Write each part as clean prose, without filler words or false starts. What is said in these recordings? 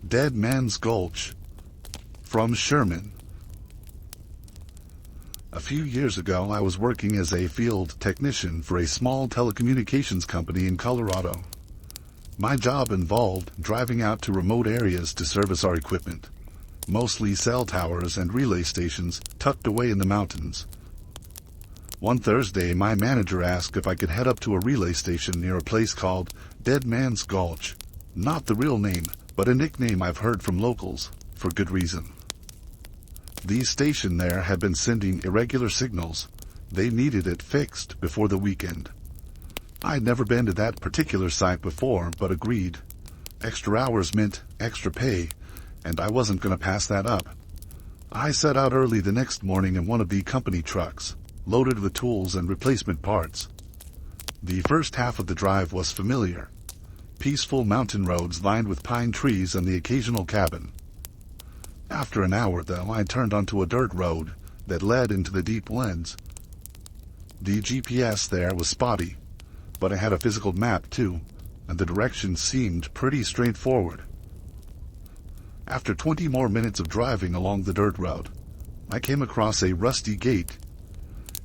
Dead Man's Gulch. From Sherman. A few years ago, I was working as a field technician for a small telecommunications company in Colorado. My job involved driving out to remote areas to service our equipment, mostly cell towers and relay stations tucked away in the mountains. One Thursday, my manager asked if I could head up to a relay station near a place called Dead Man's Gulch. Not the real name, but a nickname I've heard from locals, for good reason. The station there had been sending irregular signals. They needed it fixed before the weekend. I'd never been to that particular site before, but agreed. Extra hours meant extra pay, and I wasn't going to pass that up. I set out early the next morning in one of the company trucks, loaded with tools and replacement parts. The first half of the drive was familiar. Peaceful mountain roads lined with pine trees and the occasional cabin. After an hour, though, I turned onto a dirt road that led into the deep woods. The GPS there was spotty, but I had a physical map too, and the direction seemed pretty straightforward. After 20 more minutes of driving along the dirt road, I came across a rusty gate.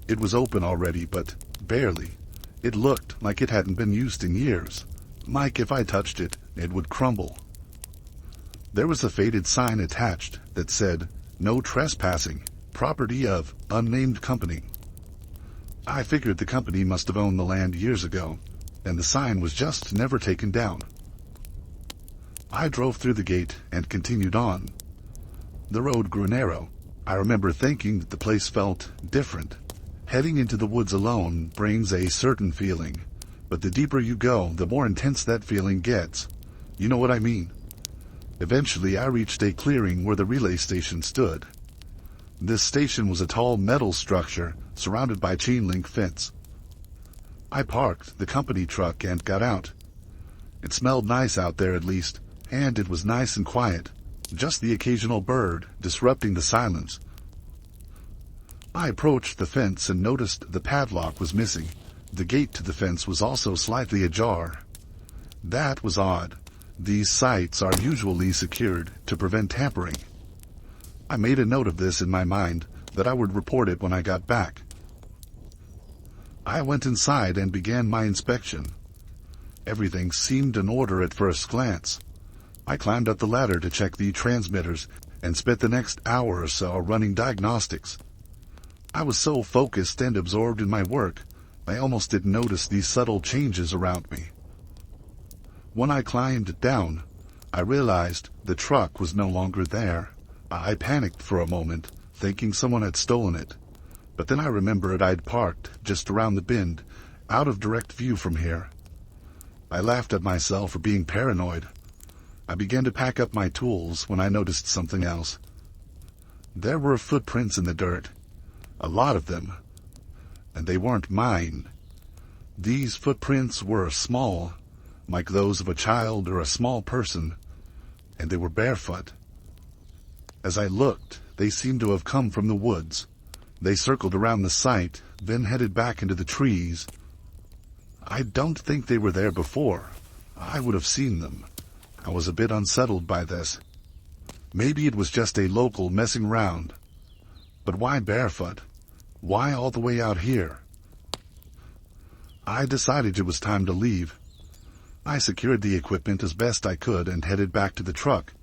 It was open already, but barely. It looked like it hadn't been used in years. Like if I touched it, it would crumble. There was a faded sign attached that said, "No trespassing, property of unnamed company." I figured the company must have owned the land years ago, and the sign was just never taken down. I drove through the gate and continued on. The road grew narrow. I remember thinking that the place felt different. Heading into the woods alone brings a certain feeling, but the deeper you go, the more intense that feeling gets. You know what I mean? Eventually, I reached a clearing where the relay station stood. This station was a tall metal structure surrounded by chain-link fence. I parked the company truck and got out. It smelled nice out there at least, and it was nice and quiet, just the occasional bird disrupting the silence. I approached the fence and noticed the padlock was missing. The gate to the fence was also slightly ajar. That was odd. These sites are usually secured to prevent tampering. I made a note of this in my mind, that I would report it when I got back. I went inside and began my inspection. Everything seemed in order at first glance. I climbed up the ladder to check the transmitters and spent the next hour or so running diagnostics. I was so focused and absorbed in my work, I almost didn't notice these subtle changes around me. When I climbed down, I realized the truck was no longer there. I panicked for a moment, thinking someone had stolen it. But then I remembered I'd parked just around the bend, out of direct view from here. I laughed at myself for being paranoid. I began to pack up my tools when I noticed something else. There were footprints in the dirt, a lot of them, and they weren't mine. These footprints were small, like those of a child or a small person, and they were barefoot. As I looked, they seemed to have come from the woods. They circled around the site, then headed back into the trees. I don't think they were there before. I would have seen them. I was a bit unsettled by this. Maybe it was just a local messing around. But why barefoot? Why all the way out here? I decided it was time to leave. I secured the equipment as best I could and headed back to the truck.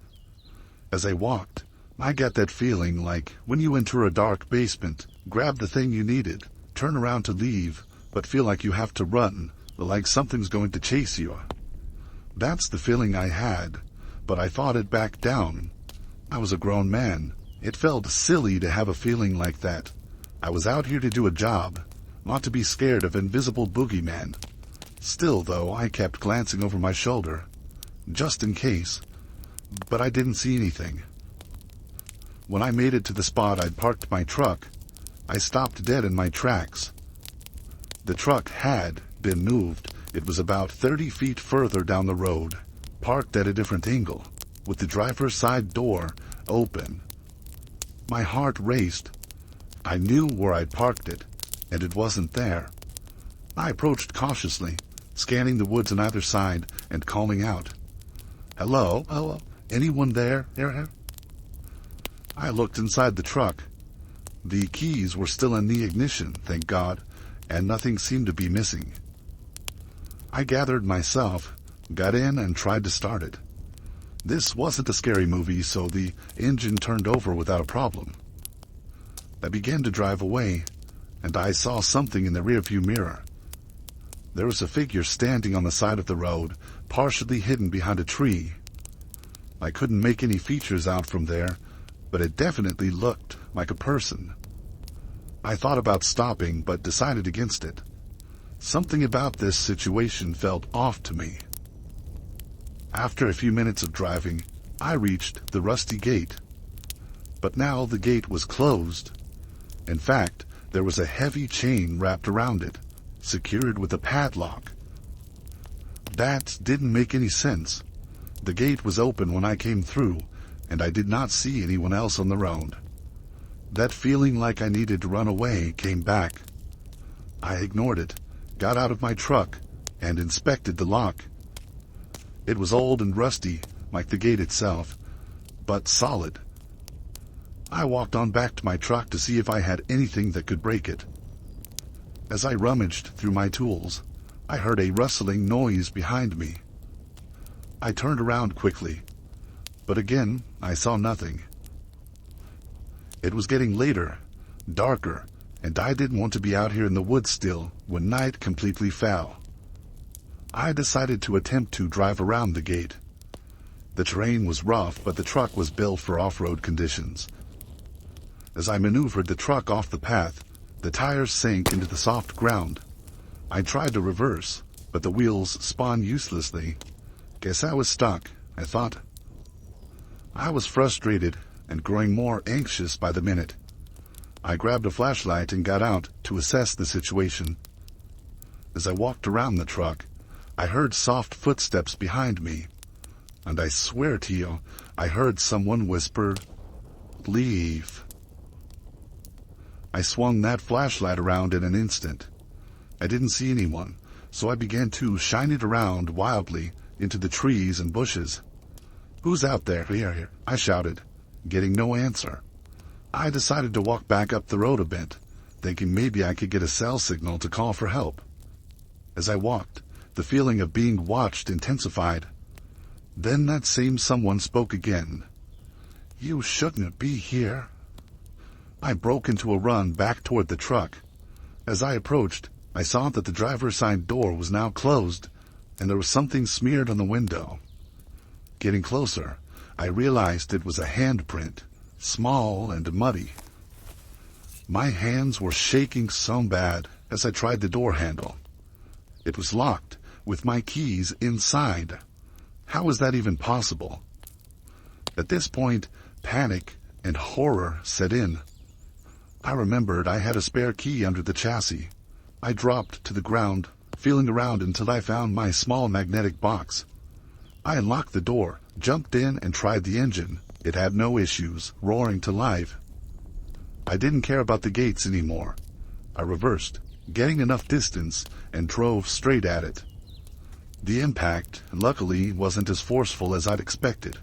As I walked, I got that feeling like when you enter a dark basement, grab the thing you needed, turn around to leave, but feel like you have to run, like something's going to chase you. That's the feeling I had, but I fought it back down. I was a grown man. It felt silly to have a feeling like that. I was out here to do a job, not to be scared of invisible boogeyman. Still, though, I kept glancing over my shoulder, just in case, but I didn't see anything. When I made it to the spot I'd parked my truck, I stopped dead in my tracks. The truck had been moved. It was about 30 feet further down the road, parked at a different angle, with the driver's side door open. My heart raced. I knew where I'd parked it, and it wasn't there. I approached cautiously, scanning the woods on either side and calling out. "Hello? Oh, Anyone there? I looked inside the truck. The keys were still in the ignition, thank God, and nothing seemed to be missing. I gathered myself, got in, and tried to start it. This wasn't a scary movie, so the engine turned over without a problem. I began to drive away, and I saw something in the rearview mirror. There was a figure standing on the side of the road, partially hidden behind a tree. I couldn't make any features out from there, but it definitely looked like a person. I thought about stopping, but decided against it. Something about this situation felt off to me. After a few minutes of driving, I reached the rusty gate. But now the gate was closed. In fact, there was a heavy chain wrapped around it, secured with a padlock. That didn't make any sense. The gate was open when I came through, and I did not see anyone else on the road. That feeling like I needed to run away came back. I ignored it, got out of my truck, and inspected the lock. It was old and rusty, like the gate itself, but solid. I walked on back to my truck to see if I had anything that could break it. As I rummaged through my tools, I heard a rustling noise behind me. I turned around quickly, but again I saw nothing. It was getting later, darker, and I didn't want to be out here in the woods still when night completely fell. I decided to attempt to drive around the gate. The terrain was rough, but the truck was built for off-road conditions. As I maneuvered the truck off the path, the tires sank into the soft ground. I tried to reverse, but the wheels spun uselessly. Guess I was stuck, I thought. I was frustrated and growing more anxious by the minute. I grabbed a flashlight and got out to assess the situation. As I walked around the truck, I heard soft footsteps behind me, and I swear to you, I heard someone whisper, "Leave." I swung that flashlight around in an instant. I didn't see anyone, so I began to shine it around wildly into the trees and bushes. "Who's out there?" I shouted, getting no answer. I decided to walk back up the road a bit, thinking maybe I could get a cell signal to call for help. As I walked, the feeling of being watched intensified. Then that same someone spoke again. "You shouldn't be here." I broke into a run back toward the truck. As I approached, I saw that the driver's side door was now closed, and there was something smeared on the window. Getting closer, I realized it was a handprint, small and muddy. My hands were shaking so bad as I tried the door handle. It was locked, with my keys inside. How was that even possible? At this point, panic and horror set in. I remembered I had a spare key under the chassis. I dropped to the ground, feeling around until I found my small magnetic box. I unlocked the door, jumped in, and tried the engine. It had no issues, roaring to life. I didn't care about the gates anymore. I reversed, getting enough distance, and drove straight at it. The impact, luckily, wasn't as forceful as I'd expected.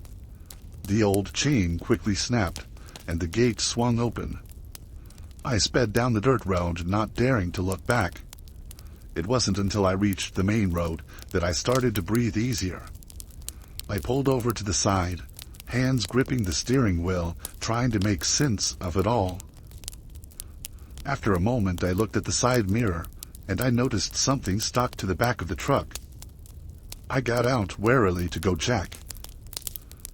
The old chain quickly snapped, and the gate swung open. I sped down the dirt road, not daring to look back. It wasn't until I reached the main road that I started to breathe easier. I pulled over to the side, hands gripping the steering wheel, trying to make sense of it all. After a moment, I looked at the side mirror, and I noticed something stuck to the back of the truck. I got out warily to go check.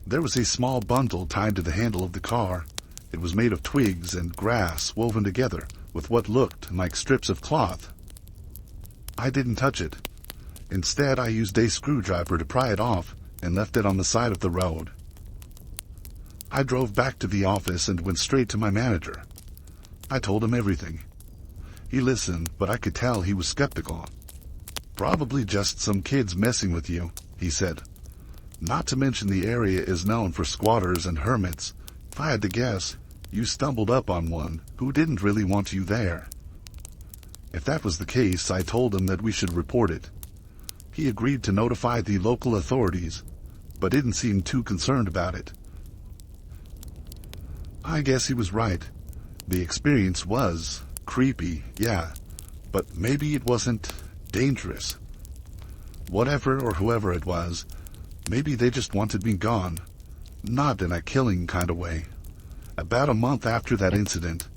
There was a small bundle tied to the handle of the car. It was made of twigs and grass woven together with what looked like strips of cloth. I didn't touch it. Instead, I used a screwdriver to pry it off and left it on the side of the road. I drove back to the office and went straight to my manager. I told him everything. He listened, but I could tell he was skeptical. "Probably just some kids messing with you," he said. "Not to mention the area is known for squatters and hermits. If I had to guess, you stumbled up on one who didn't really want you there." If that was the case, I told him that we should report it. He agreed to notify the local authorities, but didn't seem too concerned about it. I guess he was right. The experience was creepy, yeah, but maybe it wasn't dangerous. Whatever or whoever it was, maybe they just wanted me gone. Not in a killing kind of way. About a month after that incident,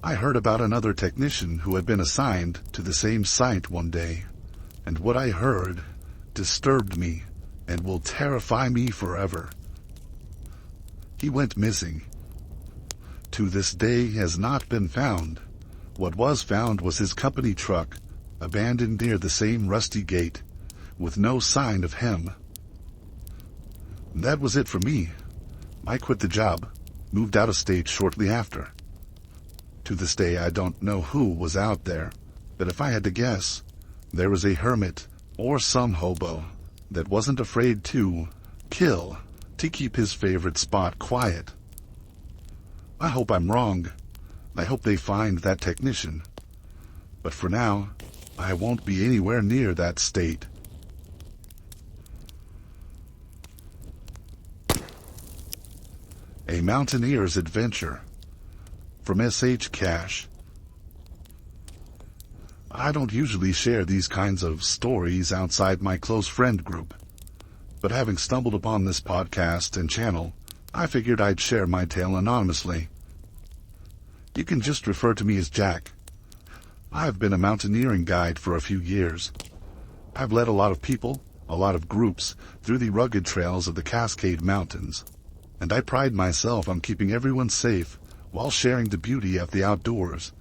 I heard about another technician who had been assigned to the same site one day, and what I heard disturbed me and will terrify me forever. He went missing. To this day has not been found. What was found was his company truck, abandoned near the same rusty gate, with no sign of him. That was it for me. I quit the job, moved out of state shortly after. To this day I don't know who was out there, but if I had to guess, there was a hermit or some hobo that wasn't afraid to kill to keep his favorite spot quiet. I hope I'm wrong. I hope they find that technician. But for now, I won't be anywhere near that state. A Mountaineer's Adventure from S.H. Cash. I don't usually share these kinds of stories outside my close friend group, but having stumbled upon this podcast and channel, I figured I'd share my tale anonymously. You can just refer to me as Jack. I've been a mountaineering guide for a few years. I've led a lot of people, a lot of groups, through the rugged trails of the Cascade Mountains, and I pride myself on keeping everyone safe while sharing the beauty of the outdoors.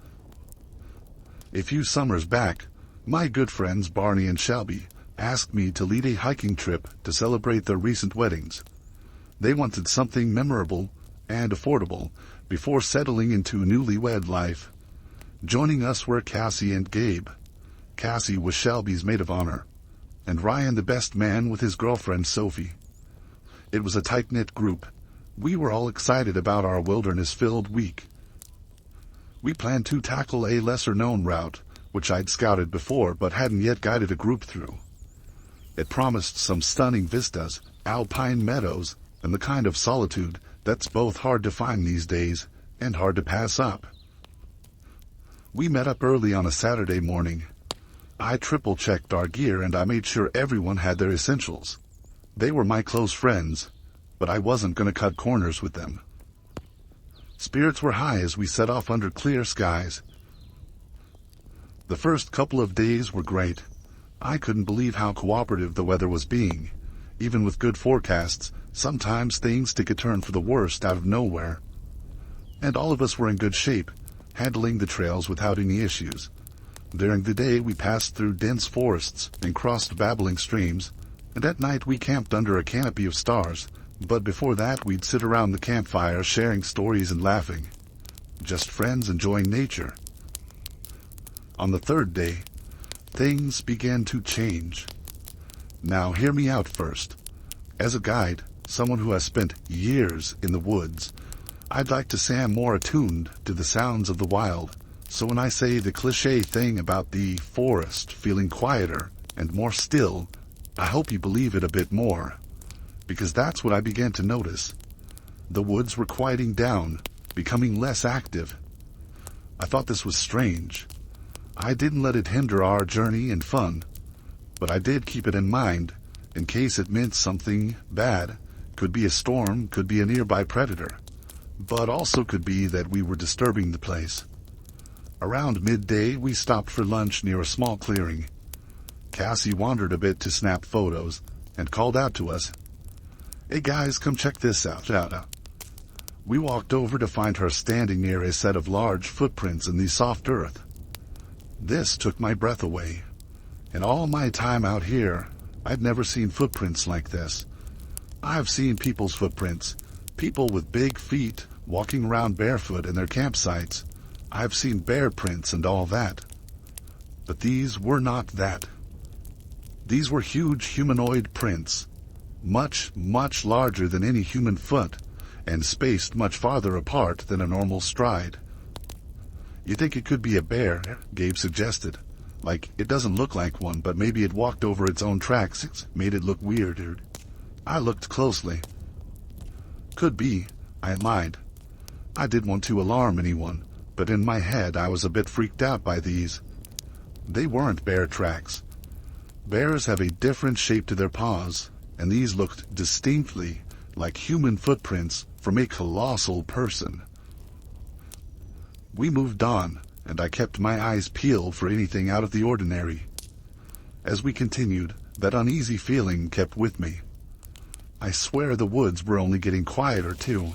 A few summers back, my good friends Barney and Shelby asked me to lead a hiking trip to celebrate their recent weddings. They wanted something memorable and affordable before settling into newlywed life. Joining us were Cassie and Gabe. Cassie was Shelby's maid of honor, and Ryan the best man with his girlfriend Sophie. It was a tight-knit group. We were all excited about our wilderness-filled week. We planned to tackle a lesser-known route, which I'd scouted before but hadn't yet guided a group through. It promised some stunning vistas, alpine meadows, and the kind of solitude that's both hard to find these days and hard to pass up. We met up early on a Saturday morning. I triple-checked our gear and I made sure everyone had their essentials. They were my close friends, but I wasn't going to cut corners with them. Spirits were high as we set off under clear skies. The first couple of days were great. I couldn't believe how cooperative the weather was being. Even with good forecasts, sometimes things take a turn for the worst out of nowhere. And all of us were in good shape, handling the trails without any issues. During the day we passed through dense forests and crossed babbling streams, and at night we camped under a canopy of stars. But before that we'd sit around the campfire sharing stories and laughing. Just friends enjoying nature. On the third day, things began to change. Now hear me out first. As a guide, someone who has spent years in the woods, I'd like to say I'm more attuned to the sounds of the wild. So when I say the cliché thing about the forest feeling quieter and more still, I hope you believe it a bit more. Because that's what I began to notice. The woods were quieting down, becoming less active. I thought this was strange. I didn't let it hinder our journey and fun, but I did keep it in mind, in case it meant something bad. Could be a storm, could be a nearby predator, but also could be that we were disturbing the place. Around midday, we stopped for lunch near a small clearing. Cassie wandered a bit to snap photos, and called out to us, "Hey guys, come check this out." We walked over to find her standing near a set of large footprints in the soft earth. This took my breath away. In all my time out here, I'd never seen footprints like this. I've seen people's footprints, people with big feet walking around barefoot in their campsites. I've seen bear prints and all that. But these were not that. These were huge humanoid prints. Much, much larger than any human foot, and spaced much farther apart than a normal stride. "You think it could be a bear?" Gabe suggested. "Like, it doesn't look like one, but maybe it walked over its own tracks. It's made it look weird." I looked closely. Could be, I lied. I didn't want to alarm anyone, but in my head I was a bit freaked out by these. They weren't bear tracks. Bears have a different shape to their paws, and these looked distinctly like human footprints from a colossal person. We moved on, and I kept my eyes peeled for anything out of the ordinary. As we continued, that uneasy feeling kept with me. I swear the woods were only getting quieter too,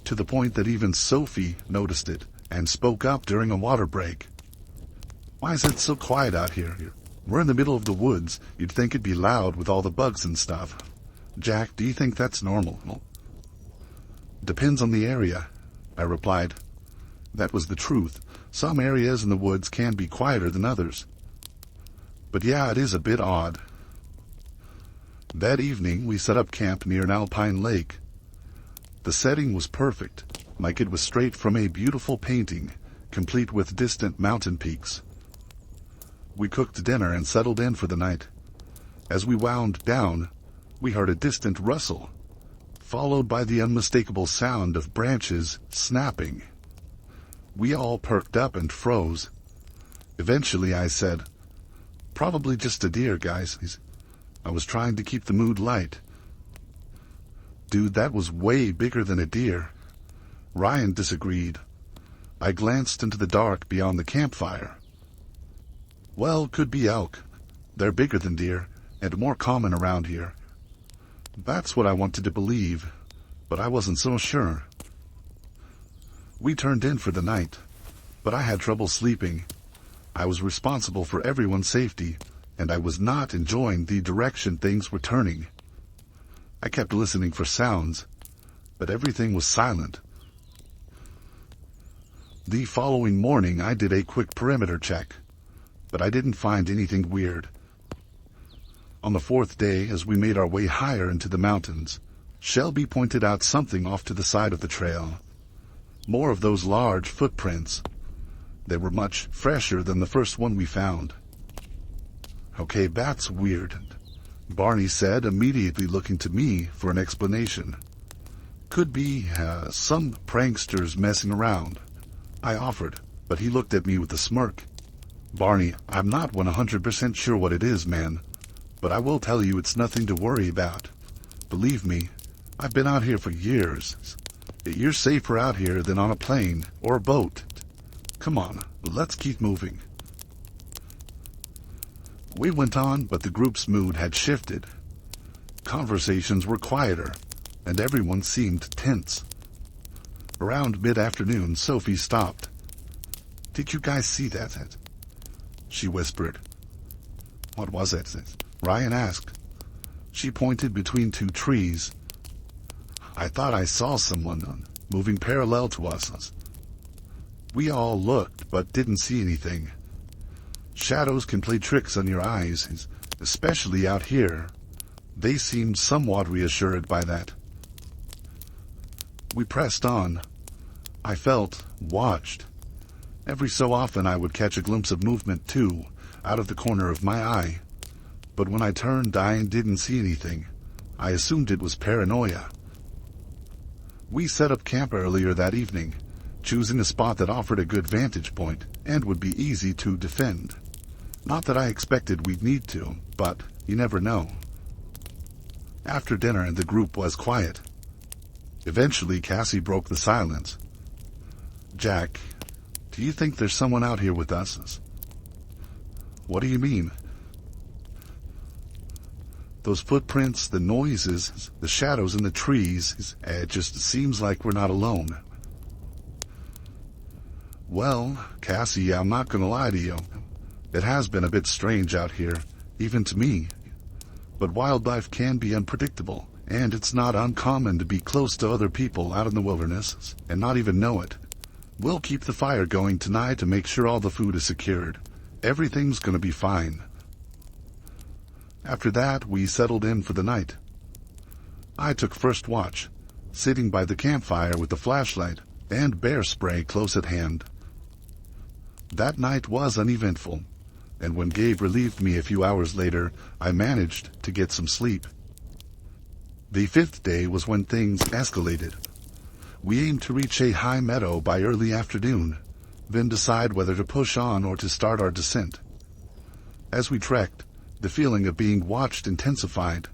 to the point that even Sophie noticed it and spoke up during a water break. "Why is it so quiet out here? We're in the middle of the woods. You'd think it'd be loud with all the bugs and stuff. Jack, do you think that's normal?" "Depends on the area," I replied. That was the truth. Some areas in the woods can be quieter than others. But yeah, it is a bit odd. That evening, we set up camp near an alpine lake. The setting was perfect, like it was straight from a beautiful painting, complete with distant mountain peaks. We cooked dinner and settled in for the night. As we wound down, we heard a distant rustle, followed by the unmistakable sound of branches snapping. We all perked up and froze. Eventually I said, "Probably just a deer, guys." I was trying to keep the mood light. "Dude, that was way bigger than a deer." Ryan disagreed. I glanced into the dark beyond the campfire. "Well, could be elk. They're bigger than deer, and more common around here." That's what I wanted to believe, but I wasn't so sure. We turned in for the night, but I had trouble sleeping. I was responsible for everyone's safety, and I was not enjoying the direction things were turning. I kept listening for sounds, but everything was silent. The following morning I did a quick perimeter check, but I didn't find anything weird. On the fourth day, as we made our way higher into the mountains, Shelby pointed out something off to the side of the trail. More of those large footprints. They were much fresher than the first one we found. "Okay, that's weird," Barney said, immediately looking to me for an explanation. "Could be some pranksters messing around," I offered, but he looked at me with a smirk. "Barney, I'm not 100% sure what it is, man, but I will tell you it's nothing to worry about. Believe me, I've been out here for years. You're safer out here than on a plane or a boat. Come on, let's keep moving." We went on, but the group's mood had shifted. Conversations were quieter, and everyone seemed tense. Around mid-afternoon, Sophie stopped. "Did you guys see that?" she whispered. "What was it?" Ryan asked. She pointed between two trees. "I thought I saw someone moving parallel to us." We all looked, but didn't see anything. Shadows can play tricks on your eyes, especially out here. They seemed somewhat reassured by that. We pressed on. I felt watched. Every so often I would catch a glimpse of movement too, out of the corner of my eye. But when I turned, I didn't see anything. I assumed it was paranoia. We set up camp earlier that evening, choosing a spot that offered a good vantage point and would be easy to defend. Not that I expected we'd need to, but you never know. After dinner, the group was quiet. Eventually, Cassie broke the silence. "Jack, do you think there's someone out here with us?" "What do you mean?" "Those footprints, the noises, the shadows in the trees, it just seems like we're not alone." "Well, Cassie, I'm not gonna lie to you. It has been a bit strange out here, even to me. But wildlife can be unpredictable, and it's not uncommon to be close to other people out in the wilderness and not even know it. We'll keep the fire going tonight to make sure all the food is secured. Everything's gonna be fine." After that, we settled in for the night. I took first watch, sitting by the campfire with the flashlight and bear spray close at hand. That night was uneventful, and when Gabe relieved me a few hours later, I managed to get some sleep. The fifth day was when things escalated. We aimed to reach a high meadow by early afternoon, then decide whether to push on or to start our descent. As we trekked, the feeling of being watched intensified.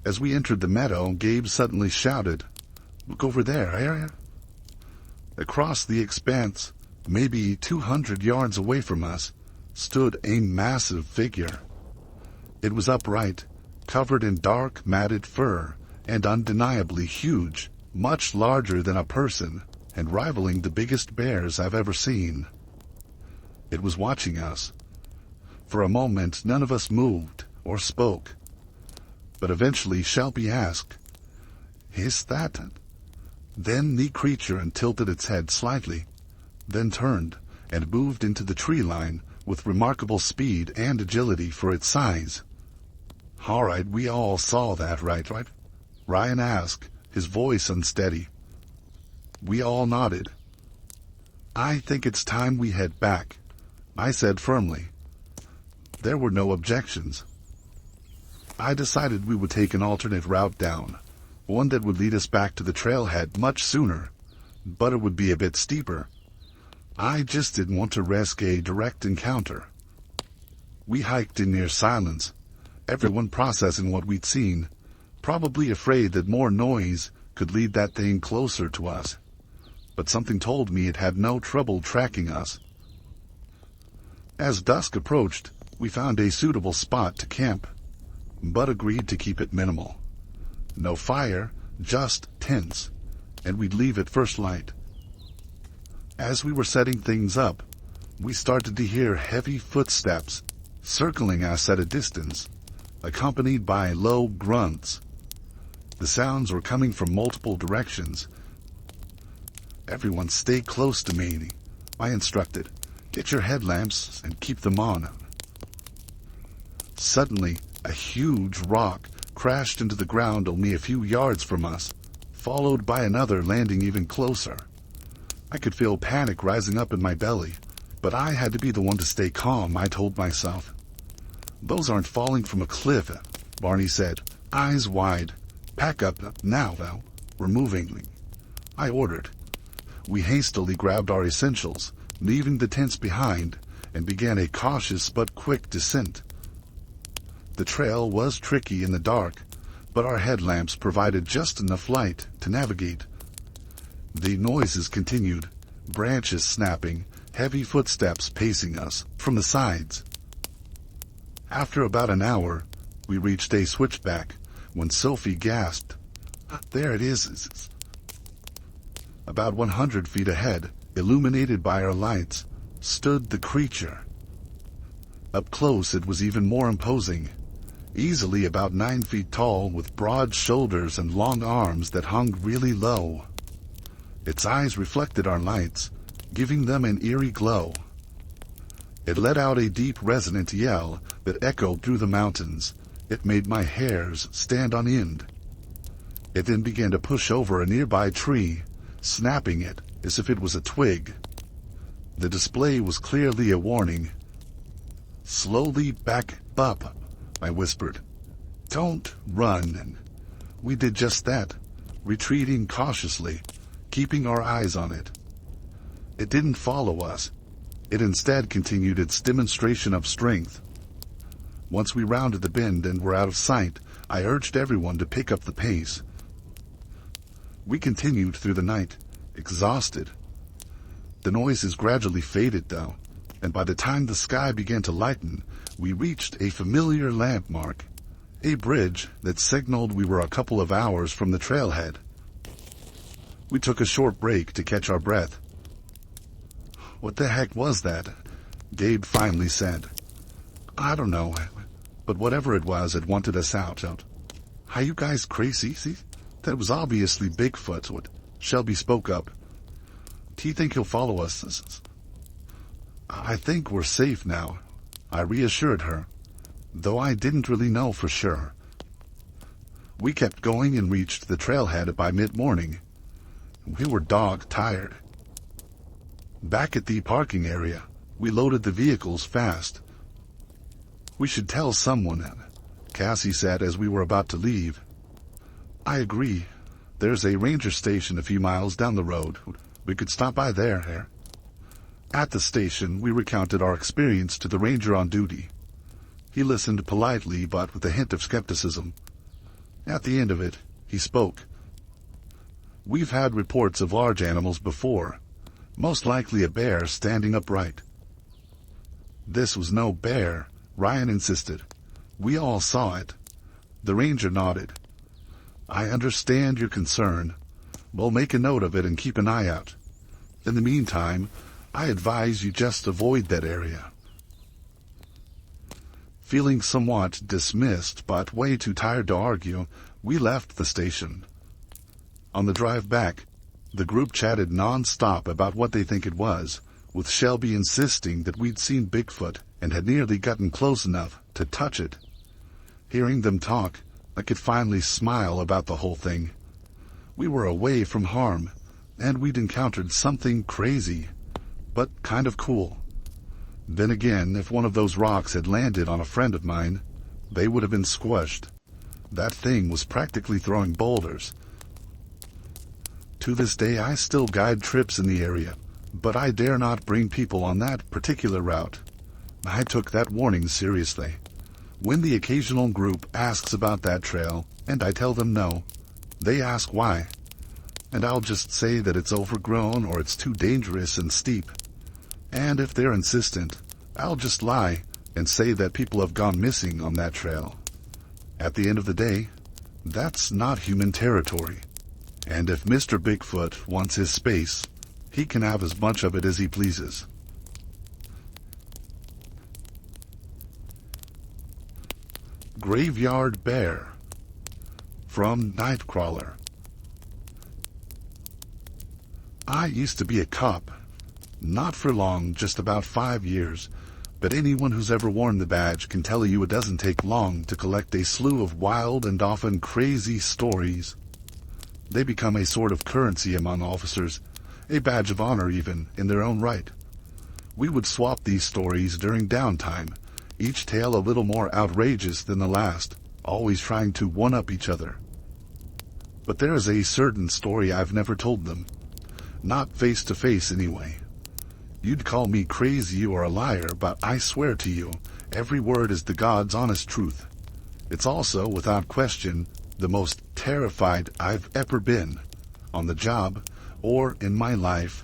As we entered the meadow, Gabe suddenly shouted, "Look over there, Eerie!" Across the expanse, maybe 200 yards away from us, stood a massive figure. It was upright, covered in dark, matted fur, and undeniably huge, much larger than a person, and rivaling the biggest bears I've ever seen. It was watching us. For a moment, none of us moved or spoke. But eventually Shelby asked, "Is that?" Then the creature tilted its head slightly, then turned and moved into the tree line with remarkable speed and agility for its size. "All right, we all saw that, right?" Ryan asked, his voice unsteady. We all nodded. "I think it's time we head back," I said firmly. There were no objections. I decided we would take an alternate route down, one that would lead us back to the trailhead much sooner, but it would be a bit steeper. I just didn't want to risk a direct encounter. We hiked in near silence, everyone processing what we'd seen, probably afraid that more noise could lead that thing closer to us. But something told me it had no trouble tracking us. As dusk approached, we found a suitable spot to camp, but agreed to keep it minimal. No fire, just tents, and we'd leave at first light. As we were setting things up, we started to hear heavy footsteps circling us at a distance, accompanied by low grunts. The sounds were coming from multiple directions. "Everyone stay close to me," I instructed. "Get your headlamps and keep them on." Suddenly, a huge rock crashed into the ground only a few yards from us, followed by another landing even closer. I could feel panic rising up in my belly, but I had to be the one to stay calm, I told myself. "Those aren't falling from a cliff," Barney said, eyes wide. "Pack up now, Val. We're moving," I ordered. We hastily grabbed our essentials, leaving the tents behind, and began a cautious but quick descent. The trail was tricky in the dark, but our headlamps provided just enough light to navigate. The noises continued, branches snapping, heavy footsteps pacing us from the sides. After about an hour, we reached a switchback when Sophie gasped, "There it is." About 100 feet ahead, illuminated by our lights, stood the creature. Up close it was even more imposing, easily about 9 feet tall with broad shoulders and long arms that hung really low. Its eyes reflected our lights, giving them an eerie glow. It let out a deep resonant yell that echoed through the mountains. It made my hairs stand on end. It then began to push over a nearby tree, snapping it as if it was a twig. The display was clearly a warning. "Slowly back up," I whispered. "Don't run." And we did just that, retreating cautiously, keeping our eyes on it. It didn't follow us. It instead continued its demonstration of strength. Once we rounded the bend and were out of sight, I urged everyone to pick up the pace. We continued through the night, exhausted. The noises gradually faded, though, and by the time the sky began to lighten, we reached a familiar landmark, a bridge that signaled we were a couple of hours from the trailhead. We took a short break to catch our breath. "What the heck was that?" Gabe finally said. "I don't know, but whatever it was, it wanted us out. Are you guys crazy? See? That was obviously Bigfoot." Shelby spoke up. "Do you think he'll follow us?" "I think we're safe now," I reassured her, though I didn't really know for sure. We kept going and reached the trailhead by mid-morning. We were dog-tired. Back at the parking area, we loaded the vehicles fast. "We should tell someone," Cassie said as we were about to leave. I agree. There's a ranger station a few miles down the road. We could stop by there. At the station, we recounted our experience to the ranger on duty. He listened politely, but with a hint of skepticism. At the end of it, he spoke. We've had reports of large animals before, most likely a bear standing upright. This was no bear, Ryan insisted. We all saw it. The ranger nodded. I understand your concern. We'll make a note of it and keep an eye out. In the meantime, I advise you just avoid that area. Feeling somewhat dismissed, but way too tired to argue, we left the station. On the drive back, the group chatted non-stop about what they think it was, with Shelby insisting that we'd seen Bigfoot and had nearly gotten close enough to touch it. Hearing them talk, I could finally smile about the whole thing. We were away from harm, and we'd encountered something crazy, but kind of cool. Then again, if one of those rocks had landed on a friend of mine, they would have been squished. That thing was practically throwing boulders. To this day, I still guide trips in the area, but I dare not bring people on that particular route. I took that warning seriously. When the occasional group asks about that trail, and I tell them no, they ask why. And I'll just say that it's overgrown or it's too dangerous and steep. And if they're insistent, I'll just lie and say that people have gone missing on that trail. At the end of the day, that's not human territory. And if Mr. Bigfoot wants his space, he can have as much of it as he pleases. Graveyard Bear from Nightcrawler. I used to be a cop. Not for long, just about 5 years, but anyone who's ever worn the badge can tell you it doesn't take long to collect a slew of wild and often crazy stories. They become a sort of currency among officers, a badge of honor even, in their own right. We would swap these stories during downtime, each tale a little more outrageous than the last, always trying to one-up each other. But there is a certain story I've never told them. Not face-to-face anyway. You'd call me crazy or a liar, but I swear to you, every word is the God's honest truth. It's also, without question, the most terrified I've ever been, on the job or in my life.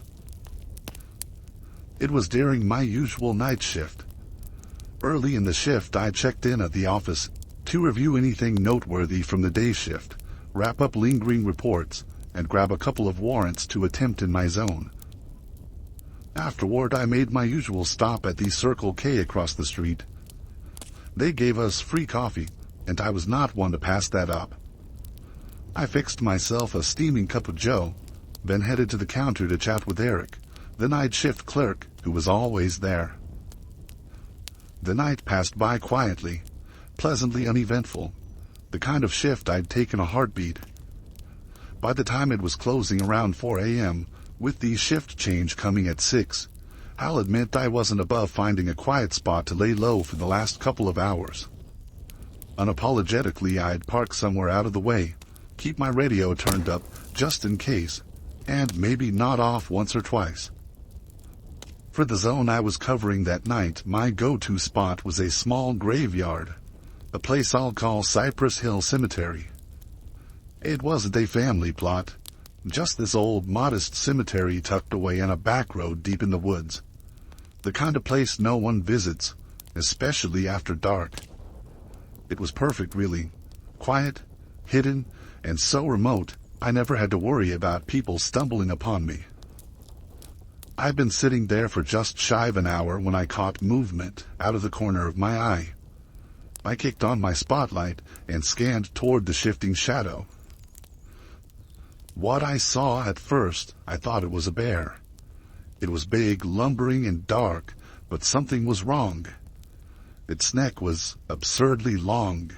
It was during my usual night shift. Early in the shift, I checked in at the office to review anything noteworthy from the day shift, wrap up lingering reports, and grab a couple of warrants to attempt in my zone. Afterward, I made my usual stop at the Circle K across the street. They gave us free coffee, and I was not one to pass that up. I fixed myself a steaming cup of joe, then headed to the counter to chat with Eric, the night shift clerk, who was always there. The night passed by quietly, pleasantly uneventful, the kind of shift I'd take in a heartbeat. By the time it was closing around 4 a.m., with the shift change coming at 6, I'll admit I wasn't above finding a quiet spot to lay low for the last couple of hours. Unapologetically, I'd park somewhere out of the way, keep my radio turned up just in case, and maybe nod off once or twice. For the zone I was covering that night, my go-to spot was a small graveyard, a place I'll call Cypress Hill Cemetery. It wasn't a family plot, just this old, modest cemetery tucked away on a back road deep in the woods. The kind of place no one visits, especially after dark. It was perfect, really. Quiet, hidden, and so remote, I never had to worry about people stumbling upon me. I'd been sitting there for just shy of an hour when I caught movement out of the corner of my eye. I kicked on my spotlight and scanned toward the shifting shadow. What I saw at first, I thought it was a bear. It was big, lumbering, and dark, but something was wrong. Its neck was absurdly long,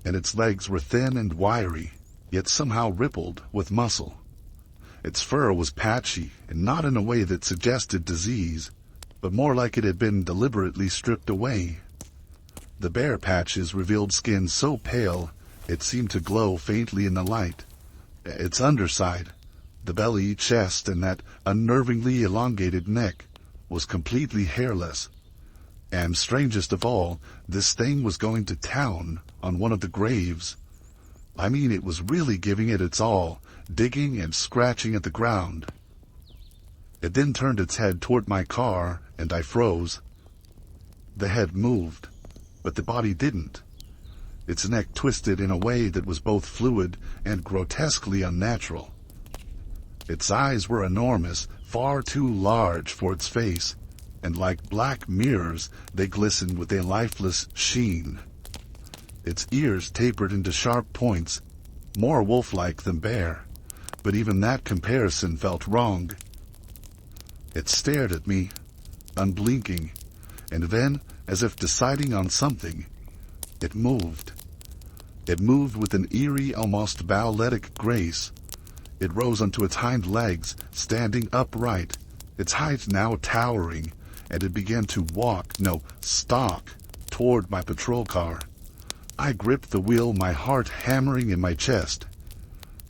and its legs were thin and wiry, yet somehow rippled with muscle. Its fur was patchy, and not in a way that suggested disease, but more like it had been deliberately stripped away. The bare patches revealed skin so pale It seemed to glow faintly in the light. Its underside, the belly, chest, and that unnervingly elongated neck, was completely hairless. And strangest of all, this thing was going to town on one of the graves. I mean, it was really giving it its all, digging and scratching at the ground. It then turned its head toward my car, and I froze. The head moved, but the body didn't. Its neck twisted in a way that was both fluid and grotesquely unnatural. Its eyes were enormous, far too large for its face, and like black mirrors, they glistened with a lifeless sheen. Its ears tapered into sharp points, more wolf-like than bear, but even that comparison felt wrong. It stared at me, unblinking, and then, as if deciding on something, it moved. It moved with an eerie, almost balletic grace. It rose onto its hind legs, standing upright, its height now towering, and it began to stalk, toward my patrol car. I gripped the wheel, my heart hammering in my chest.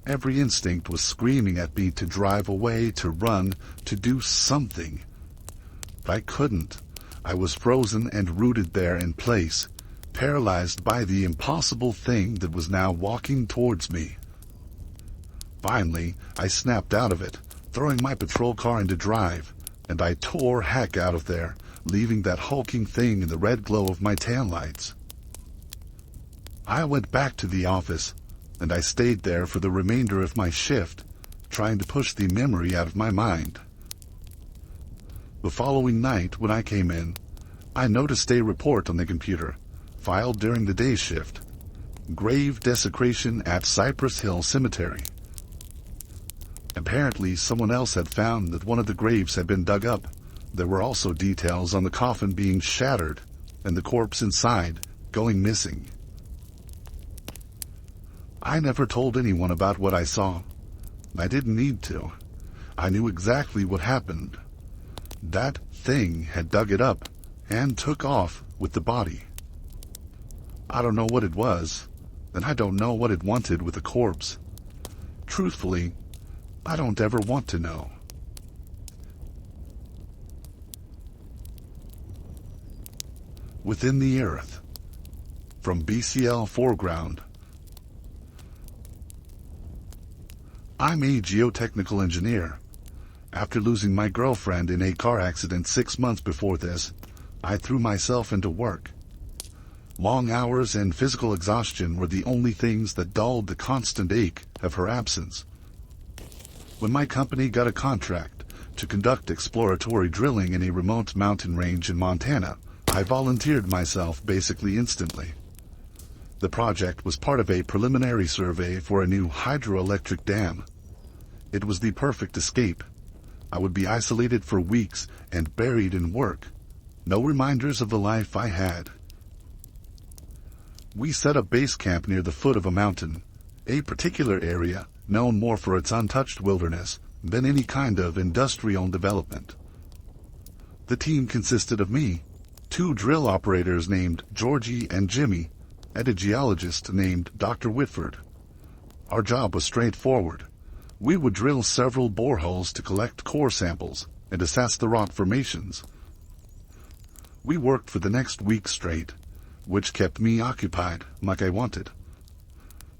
Every instinct was screaming at me to drive away, to run, to do something. But I couldn't. I was frozen and rooted there in place, paralyzed by the impossible thing that was now walking towards me. Finally, I snapped out of it, throwing my patrol car into drive, and I tore heck out of there, leaving that hulking thing in the red glow of my taillights. I went back to the office, and I stayed there for the remainder of my shift, trying to push the memory out of my mind. The following night, when I came in, I noticed a report on the computer, filed during the day shift. Grave desecration at Cypress Hill Cemetery. Apparently, someone else had found that one of the graves had been dug up. There were also details on the coffin being shattered, and the corpse inside going missing. I never told anyone about what I saw. I didn't need to. I knew exactly what happened. That thing had dug it up and took off with the body. I don't know what it was, and I don't know what it wanted with a corpse. Truthfully, I don't ever want to know. Within the Earth. From BCL Foreground. I'm a geotechnical engineer. After losing my girlfriend in a car accident 6 months before this, I threw myself into work. Long hours and physical exhaustion were the only things that dulled the constant ache of her absence. When my company got a contract to conduct exploratory drilling in a remote mountain range in Montana, I volunteered myself basically instantly. The project was part of a preliminary survey for a new hydroelectric dam. It was the perfect escape. I would be isolated for weeks and buried in work. No reminders of the life I had. We set up base camp near the foot of a mountain, a particular area known more for its untouched wilderness than any kind of industrial development. The team consisted of me, 2 drill operators named Georgie and Jimmy, and a geologist named Dr. Whitford. Our job was straightforward. We would drill several boreholes to collect core samples and assess the rock formations. We worked for the next week straight, which kept me occupied like I wanted.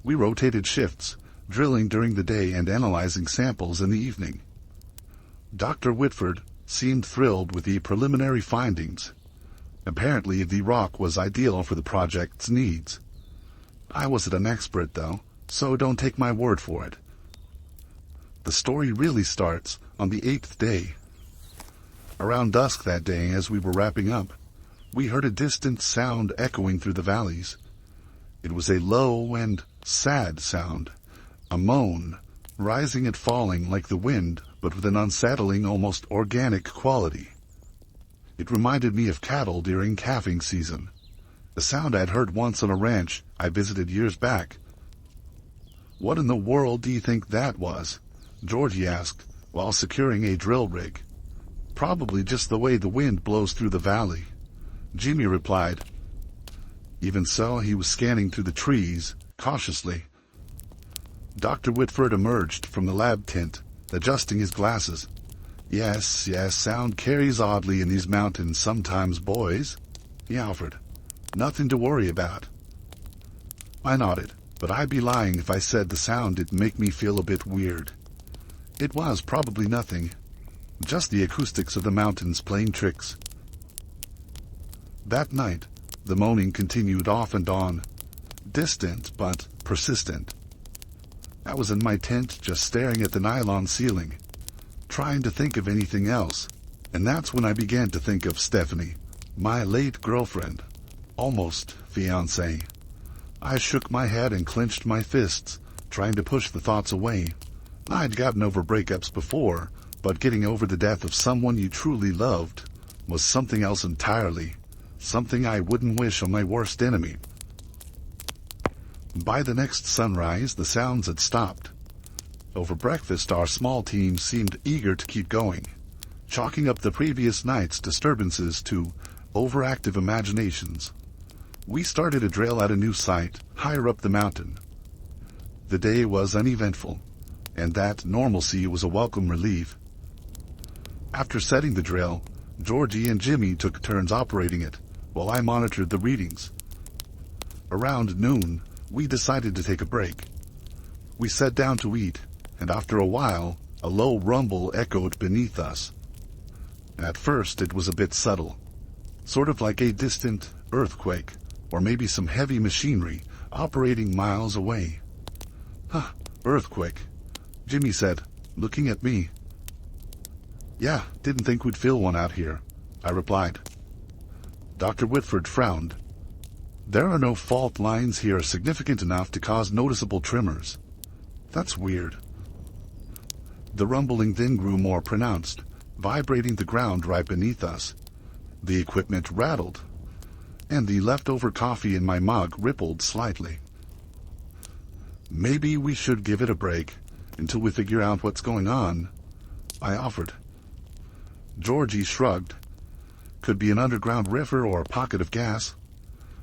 We rotated shifts, drilling during the day and analyzing samples in the evening. Dr. Whitford seemed thrilled with the preliminary findings. Apparently, the rock was ideal for the project's needs. I wasn't an expert, though, so don't take my word for it. The story really starts on the 8th day. Around dusk that day, as we were wrapping up, we heard a distant sound echoing through the valleys. It was a low and sad sound, a moan, rising and falling like the wind, but with an unsettling, almost organic quality. It reminded me of cattle during calving season, a sound I'd heard once on a ranch I visited years back. "What in the world do you think that was?" Georgie asked, while securing a drill rig. "Probably just the way the wind blows through the valley," Jimmy replied. Even so, he was scanning through the trees, cautiously. Dr. Whitford emerged from the lab tent, adjusting his glasses. Yes, sound carries oddly in these mountains sometimes, boys, he offered. Nothing to worry about. I nodded, but I'd be lying if I said the sound didn't make me feel a bit weird. It was probably nothing, just the acoustics of the mountains playing tricks. That night, the moaning continued off and on, distant but persistent. I was in my tent just staring at the nylon ceiling, trying to think of anything else, and that's when I began to think of Stephanie, my late girlfriend, almost fiancée. I shook my head and clenched my fists, trying to push the thoughts away. I'd gotten over breakups before, but getting over the death of someone you truly loved was something else entirely, something I wouldn't wish on my worst enemy. By the next sunrise, the sounds had stopped. Over breakfast, our small team seemed eager to keep going, chalking up the previous night's disturbances to overactive imaginations. We started a drill at a new site, higher up the mountain. The day was uneventful, and that normalcy was a welcome relief. After setting the drill, Georgie and Jimmy took turns operating it, while I monitored the readings. Around noon, we decided to take a break. We sat down to eat, and after a while, a low rumble echoed beneath us. At first, it was a bit subtle, sort of like a distant earthquake, or maybe some heavy machinery operating miles away. Huh, earthquake, Jimmy said, looking at me. Yeah, didn't think we'd feel one out here, I replied. Dr. Whitford frowned. There are no fault lines here significant enough to cause noticeable tremors. That's weird. The rumbling then grew more pronounced, vibrating the ground right beneath us. The equipment rattled, and the leftover coffee in my mug rippled slightly. Maybe we should give it a break until we figure out what's going on, I offered. Georgie shrugged. Could be an underground river or a pocket of gas.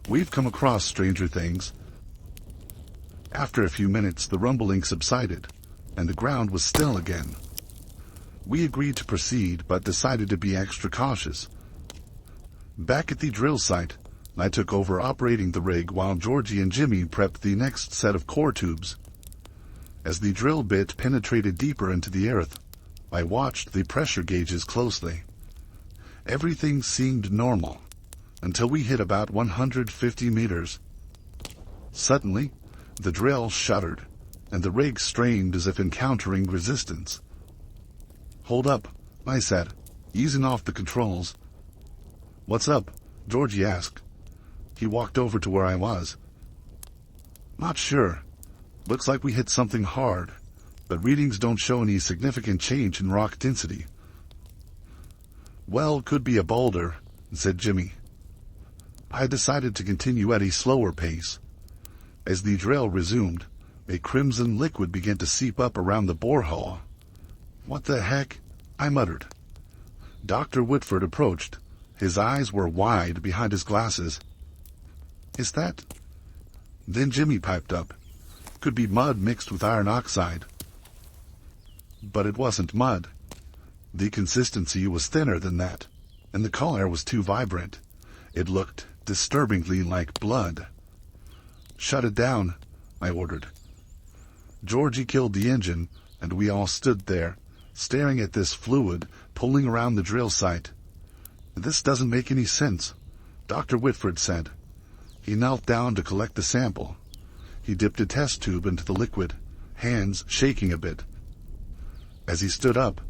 We've come across stranger things. After a few minutes, the rumbling subsided, and the ground was still again. We agreed to proceed, but decided to be extra cautious. Back at the drill site, I took over operating the rig while Georgie and Jimmy prepped the next set of core tubes. As the drill bit penetrated deeper into the earth, I watched the pressure gauges closely. Everything seemed normal, until we hit about 150 meters. Suddenly, the drill shuddered, and the rig strained as if encountering resistance. Hold up, I said, easing off the controls. What's up? Georgie asked. He walked over to where I was. Not sure. Looks like we hit something hard, but readings don't show any significant change in rock density. Well, could be a boulder, said Jimmy. I decided to continue at a slower pace. As the drill resumed, a crimson liquid began to seep up around the borehole. What the heck? I muttered. Dr. Whitford approached. His eyes were wide behind his glasses. Is that? Then Jimmy piped up. Could be mud mixed with iron oxide. But it wasn't mud. The consistency was thinner than that, and the color was too vibrant. It looked disturbingly like blood. Shut it down, I ordered. Georgie killed the engine, and we all stood there, staring at this fluid pulling around the drill site. This doesn't make any sense, Dr. Whitford said. He knelt down to collect the sample. He dipped a test tube into the liquid, hands shaking a bit. As he stood up,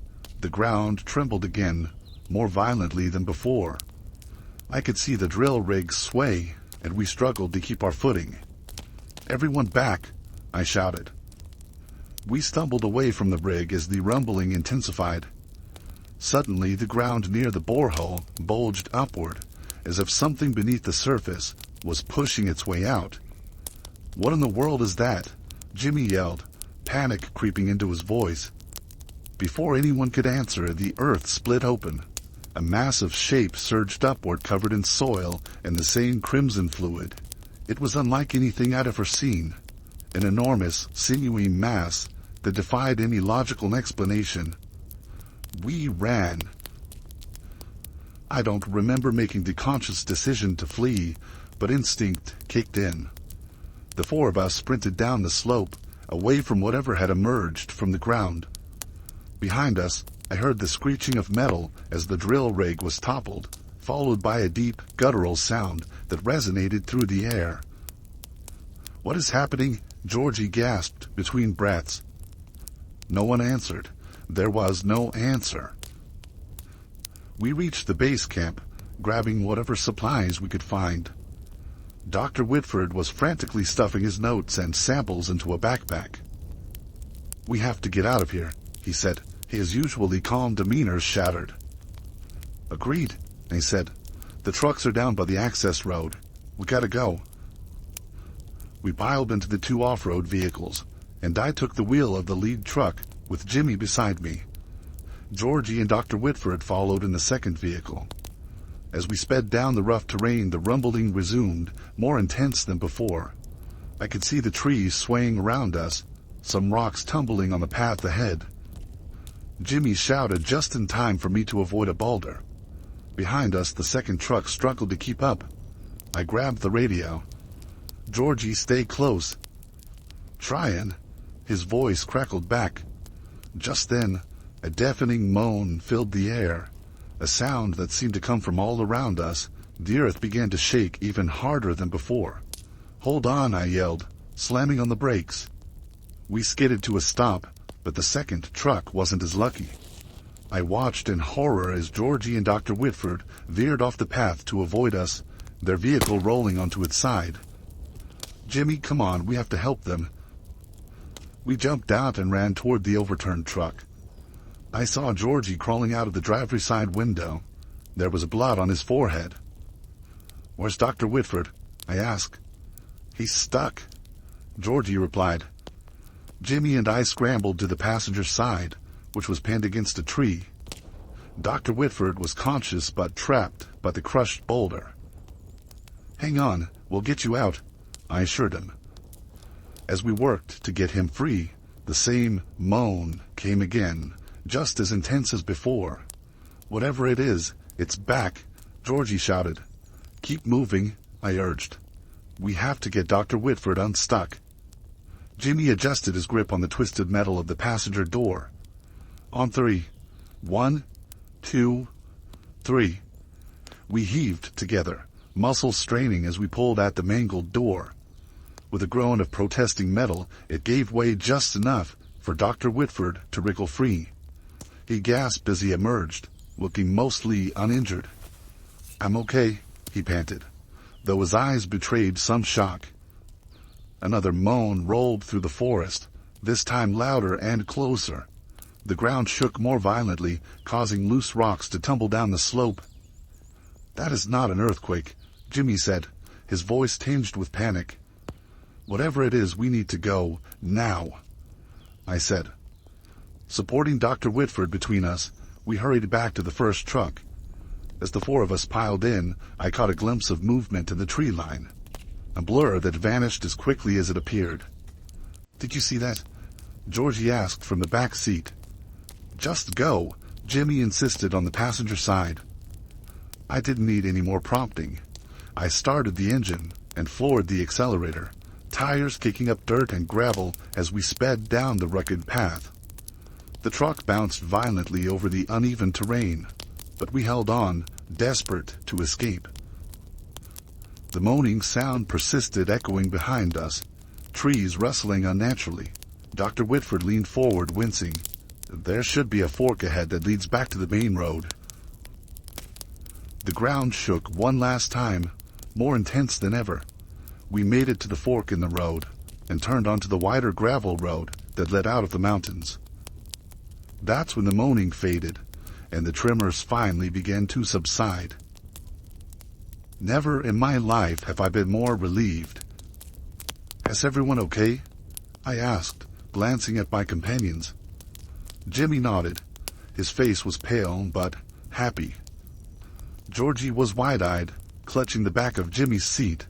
the ground trembled again, more violently than before. I could see the drill rig sway, and we struggled to keep our footing. Everyone back, I shouted. We stumbled away from the rig as the rumbling intensified. Suddenly, the ground near the borehole bulged upward, as if something beneath the surface was pushing its way out. What in the world is that? Jimmy yelled, panic creeping into his voice. Before anyone could answer, the earth split open. A massive shape surged upward, covered in soil and the same crimson fluid. It was unlike anything I'd ever seen. an enormous, sinewy mass that defied any logical explanation. We ran. I don't remember making the conscious decision to flee, but instinct kicked in. The four of us sprinted down the slope, away from whatever had emerged from the ground. Behind us, I heard the screeching of metal as the drill rig was toppled, followed by a deep, guttural sound that resonated through the air. "What is happening?" Georgie gasped between breaths. No one answered. There was no answer. We reached the base camp, grabbing whatever supplies we could find. Dr. Whitford was frantically stuffing his notes and samples into a backpack. "We have to get out of here," he said, his usually calm demeanor shattered. "Agreed," I said. "The trucks are down by the access road. We gotta go." We piled into the two off-road vehicles, and I took the wheel of the lead truck, with Jimmy beside me. Georgie and Dr. Whitford followed in the second vehicle. As we sped down the rough terrain, the rumbling resumed, more intense than before. I could see the trees swaying around us, some rocks tumbling on the path ahead. Jimmy shouted just in time for me to avoid a boulder. Behind us, the second truck struggled to keep up. I grabbed the radio. "Georgie, stay close." "Tryin'." His voice crackled back. Just then, a deafening moan filled the air, a sound that seemed to come from all around us. The earth began to shake even harder than before. "Hold on," I yelled, slamming on the brakes. We skidded to a stop, but the second truck wasn't as lucky. I watched in horror as Georgie and Dr. Whitford veered off the path to avoid us, their vehicle rolling onto its side. "Jimmy, come on, we have to help them." We jumped out and ran toward the overturned truck. I saw Georgie crawling out of the driver's side window. There was blood on his forehead. "Where's Dr. Whitford?" I asked. "He's stuck," Georgie replied. Jimmy and I scrambled to the passenger side, which was pinned against a tree. Dr. Whitford was conscious but trapped by the crushed boulder. "Hang on, we'll get you out," I assured him. As we worked to get him free, the same moan came again, just as intense as before. "Whatever it is, it's back," Georgie shouted. "Keep moving," I urged. "We have to get Dr. Whitford unstuck." Jimmy adjusted his grip on the twisted metal of the passenger door. "On three. 1, 2, 3. We heaved together, muscles straining as we pulled at the mangled door. With a groan of protesting metal, it gave way just enough for Dr. Whitford to wriggle free. He gasped as he emerged, looking mostly uninjured. "I'm okay," he panted, though his eyes betrayed some shock. Another moan rolled through the forest, this time louder and closer. The ground shook more violently, causing loose rocks to tumble down the slope. "That is not an earthquake," Jimmy said, his voice tinged with panic. "Whatever it is, we need to go, now," I said. Supporting Dr. Whitford between us, we hurried back to the first truck. As the four of us piled in, I caught a glimpse of movement in the tree line, a blur that vanished as quickly as it appeared. "Did you see that?" Georgie asked from the back seat. "Just go," Jimmy insisted on the passenger side. I didn't need any more prompting. I started the engine and floored the accelerator, tires kicking up dirt and gravel as we sped down the rugged path. The truck bounced violently over the uneven terrain, but we held on, desperate to escape. The moaning sound persisted, echoing behind us, trees rustling unnaturally. Dr. Whitford leaned forward, wincing. "There should be a fork ahead that leads back to the main road." The ground shook one last time, more intense than ever. We made it to the fork in the road, and turned onto the wider gravel road that led out of the mountains. That's when the moaning faded, and the tremors finally began to subside. Never in my life have I been more relieved. "Is everyone okay?" I asked, glancing at my companions. Jimmy nodded. His face was pale, but happy. Georgie was wide-eyed, clutching the back of Jimmy's seat.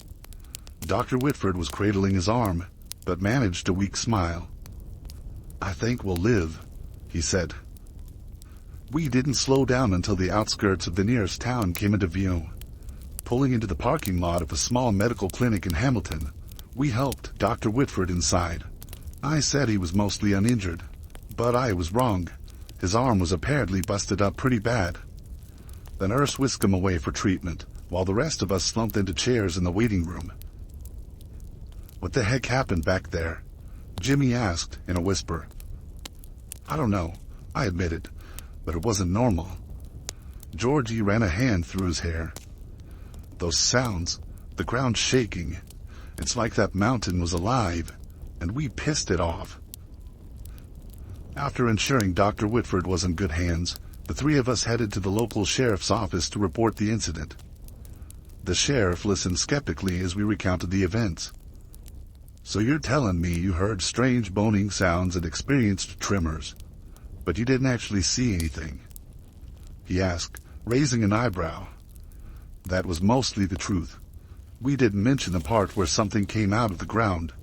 Dr. Whitford was cradling his arm, but managed a weak smile. "I think we'll live," he said. We didn't slow down until the outskirts of the nearest town came into view. Pulling into the parking lot of a small medical clinic in Hamilton, we helped Dr. Whitford inside. I said he was mostly uninjured, but I was wrong. His arm was apparently busted up pretty bad. The nurse whisked him away for treatment, while the rest of us slumped into chairs in the waiting room. "What the heck happened back there?" Jimmy asked in a whisper. "I don't know," I admitted, "but it wasn't normal." Georgie ran a hand through his hair. "Those sounds, the ground shaking. It's like that mountain was alive, and we pissed it off." After ensuring Dr. Whitford was in good hands, the three of us headed to the local sheriff's office to report the incident. The sheriff listened skeptically as we recounted the events. "So you're telling me you heard strange moaning sounds and experienced tremors, but you didn't actually see anything?" he asked, raising an eyebrow. "That was mostly the truth. We didn't mention the part where something came out of the ground."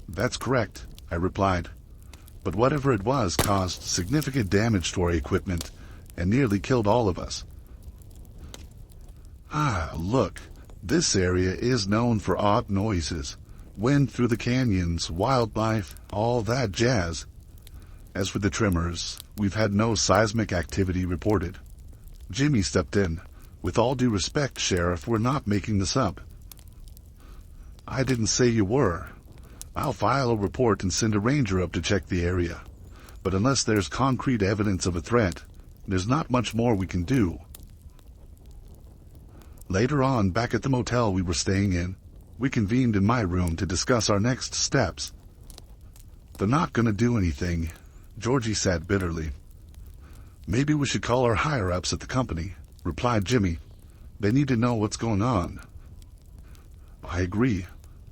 "That's correct," I replied. "But whatever it was caused significant damage to our equipment and nearly killed all of us." "Ah, look, this area is known for odd noises. Wind through the canyons, wildlife, all that jazz. As for the tremors, we've had no seismic activity reported." Jimmy stepped in. "With all due respect, Sheriff, we're not making this up." "I didn't say you were. I'll file a report and send a ranger up to check the area. But unless there's concrete evidence of a threat, there's not much more we can do." Later on, back at the motel we were staying in, we convened in my room to discuss our next steps. "They're not going to do anything," Georgie said bitterly. "Maybe we should call our higher-ups at the company," replied Jimmy. "They need to know what's going on." "I agree.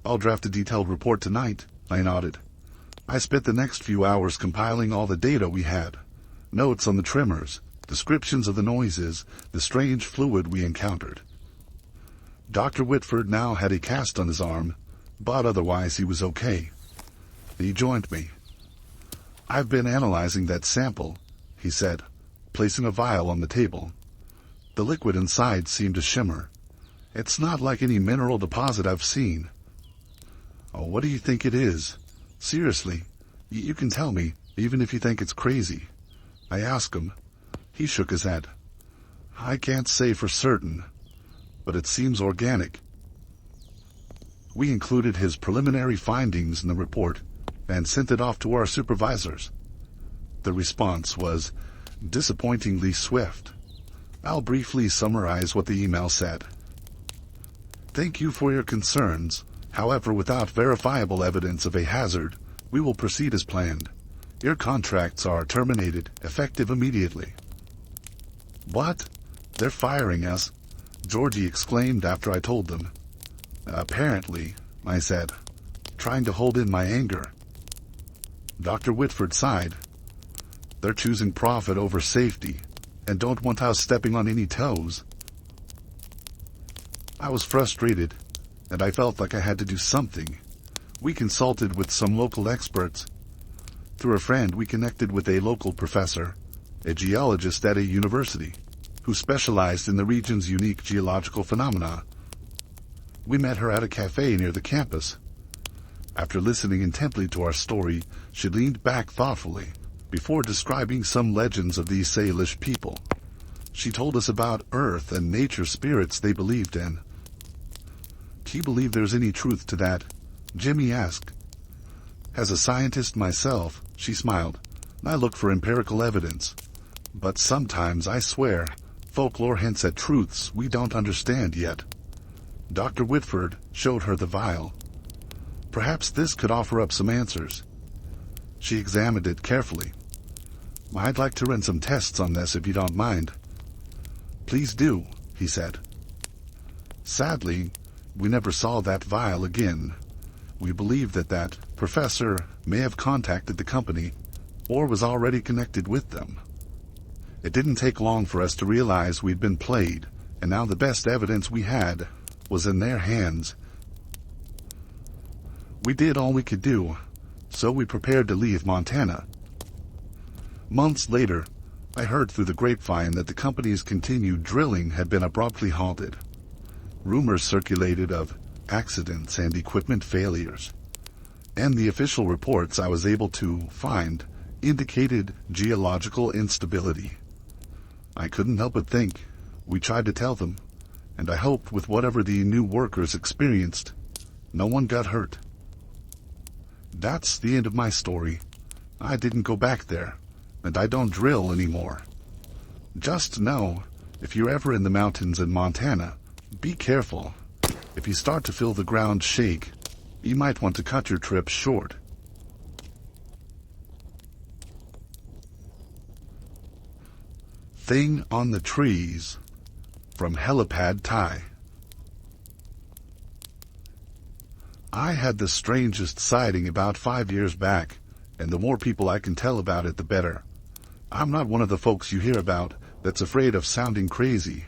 I'll draft a detailed report tonight," I nodded. I spent the next few hours compiling all the data we had. Notes on the tremors, descriptions of the noises, the strange fluid we encountered. Dr. Whitford now had a cast on his arm, but otherwise he was okay. He joined me. "I've been analyzing that sample," he said, placing a vial on the table. The liquid inside seemed to shimmer. "It's not like any mineral deposit I've seen." "Oh, what do you think it is? Seriously, you can tell me, even if you think it's crazy." I asked him. He shook his head. "I can't say for certain, but it seems organic." We included his preliminary findings in the report and sent it off to our supervisors. The response was disappointingly swift. I'll briefly summarize what the email said. "Thank you for your concerns. However, without verifiable evidence of a hazard, we will proceed as planned. Your contracts are terminated, effective immediately." "What? They're firing us?" Georgie exclaimed after I told them. "Apparently," I said, trying to hold in my anger. Dr. Whitford sighed. "They're choosing profit over safety, and don't want us stepping on any toes." I was frustrated, and I felt like I had to do something. We consulted with some local experts. Through a friend, we connected with a local professor, a geologist at a university, who specialized in the region's unique geological phenomena. We met her at a cafe near the campus. After listening intently to our story, she leaned back thoughtfully, before describing some legends of these Salish people. She told us about earth and nature spirits they believed in. "Do you believe there's any truth to that?" Jimmy asked. "As a scientist myself," she smiled, "I look for empirical evidence. But sometimes, I swear, folklore hints at truths we don't understand yet." Dr. Whitford showed her the vial. "Perhaps this could offer up some answers." She examined it carefully. "I'd like to run some tests on this if you don't mind." "Please do," he said. Sadly, we never saw that vial again. We believe that professor may have contacted the company or was already connected with them. It didn't take long for us to realize we'd been played, and now the best evidence we had was in their hands. We did all we could do, so we prepared to leave Montana. Months later, I heard through the grapevine that the company's continued drilling had been abruptly halted. Rumors circulated of accidents and equipment failures, and the official reports I was able to find indicated geological instability. I couldn't help but think. We tried to tell them, and I hoped with whatever the new workers experienced, no one got hurt. That's the end of my story. I didn't go back there, and I don't drill anymore. Just know, if you're ever in the mountains in Montana, be careful. If you start to feel the ground shake, you might want to cut your trip short. Thing on the Trees from Helipad Thai. I had the strangest sighting about 5 years back, and the more people I can tell about it, the better. I'm not one of the folks you hear about that's afraid of sounding crazy.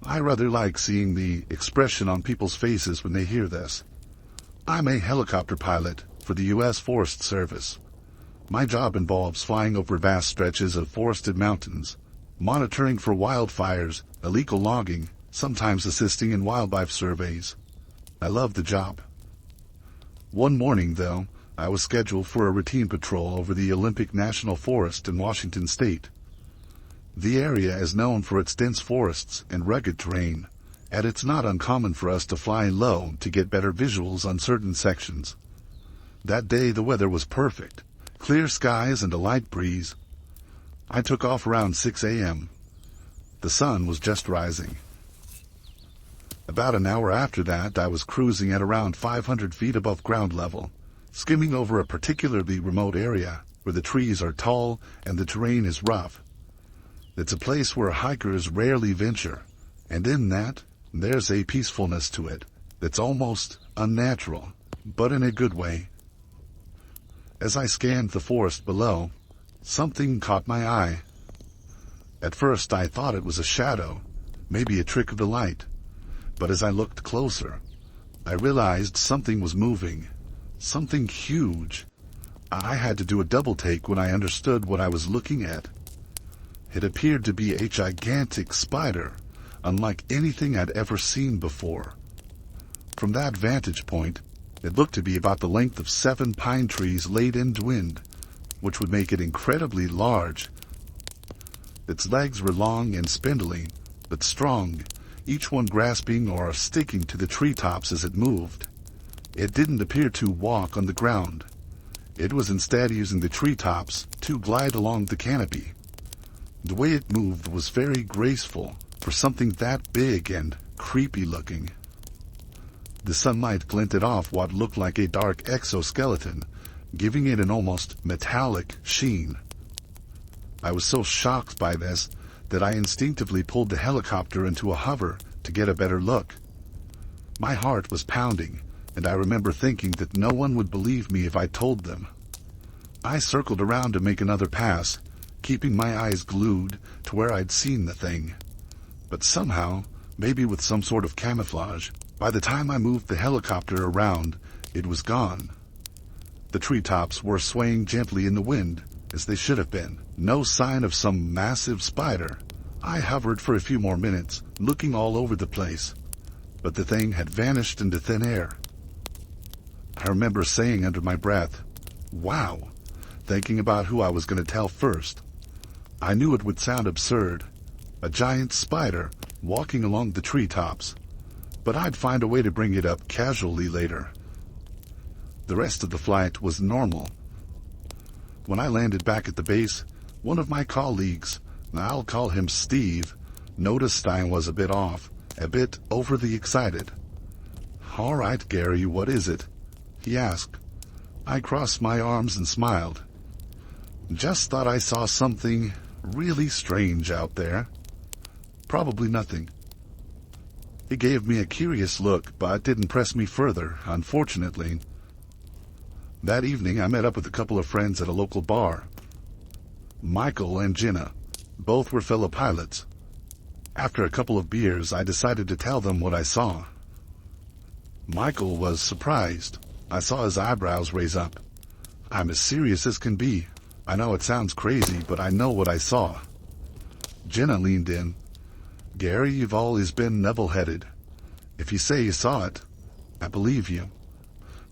I rather like seeing the expression on people's faces when they hear this. I'm a helicopter pilot for the U.S. Forest Service. My job involves flying over vast stretches of forested mountains, monitoring for wildfires, illegal logging, sometimes assisting in wildlife surveys. I love the job. One morning, though, I was scheduled for a routine patrol over the Olympic National Forest in Washington State. The area is known for its dense forests and rugged terrain, and it's not uncommon for us to fly low to get better visuals on certain sections. That day the weather was perfect, clear skies and a light breeze. I took off around 6 a.m. The sun was just rising. About an hour after that, I was cruising at around 500 feet above ground level, skimming over a particularly remote area where the trees are tall and the terrain is rough. It's a place where hikers rarely venture, and in that, there's a peacefulness to it that's almost unnatural, but in a good way. As I scanned the forest below, something caught my eye. At first I thought it was a shadow, maybe a trick of the light, but as I looked closer, I realized something was moving, something huge. I had to do a double take when I understood what I was looking at. It appeared to be a gigantic spider, unlike anything I'd ever seen before. From that vantage point, it looked to be about the length of 7 pine trees laid end to end, which would make it incredibly large. Its legs were long and spindly, but strong, each one grasping or sticking to the treetops as it moved. It didn't appear to walk on the ground. It was instead using the treetops to glide along the canopy. The way it moved was very graceful for something that big and creepy looking. The sunlight glinted off what looked like a dark exoskeleton, giving it an almost metallic sheen. I was so shocked by this that I instinctively pulled the helicopter into a hover to get a better look. My heart was pounding, and I remember thinking that no one would believe me if I told them. I circled around to make another pass, keeping my eyes glued to where I'd seen the thing. But somehow, maybe with some sort of camouflage, by the time I moved the helicopter around, it was gone. The treetops were swaying gently in the wind, as they should have been. No sign of some massive spider. I hovered for a few more minutes, looking all over the place, but the thing had vanished into thin air. I remember saying under my breath, "Wow," thinking about who I was going to tell first. I knew it would sound absurd, a giant spider walking along the treetops, but I'd find a way to bring it up casually later. The rest of the flight was normal. When I landed back at the base, one of my colleagues, I'll call him Steve, noticed I was a bit off, a bit overly excited. "All right, Gary, what is it?" he asked. I crossed my arms and smiled. "Just thought I saw something really strange out there." "Probably nothing." He gave me a curious look, but didn't press me further, unfortunately. That evening I met up with a couple of friends at a local bar. Michael and Jenna, both were fellow pilots. After a couple of beers, I decided to tell them what I saw. Michael was surprised. I saw his eyebrows raise up. I'm as serious as can be. I know it sounds crazy, but I know what I saw. Jenna leaned in. Gary, you've always been level-headed. If you say you saw it, I believe you.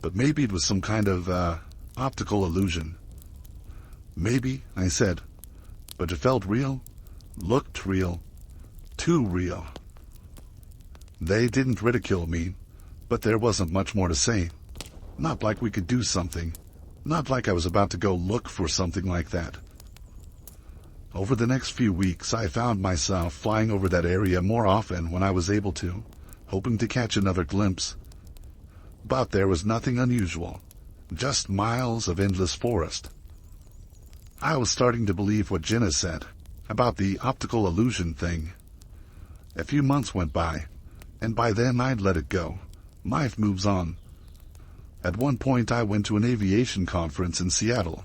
But maybe it was some kind of, optical illusion. Maybe, I said. But it felt real, looked real, too real. They didn't ridicule me, but there wasn't much more to say. Not like we could do something. Not like I was about to go look for something like that. Over the next few weeks, I found myself flying over that area more often when I was able to, hoping to catch another glimpse. But there was nothing unusual, just miles of endless forest. I was starting to believe what Jenna said about the optical illusion thing. A few months went by, and by then I'd let it go. Life moves on. At one point I went to an aviation conference in Seattle.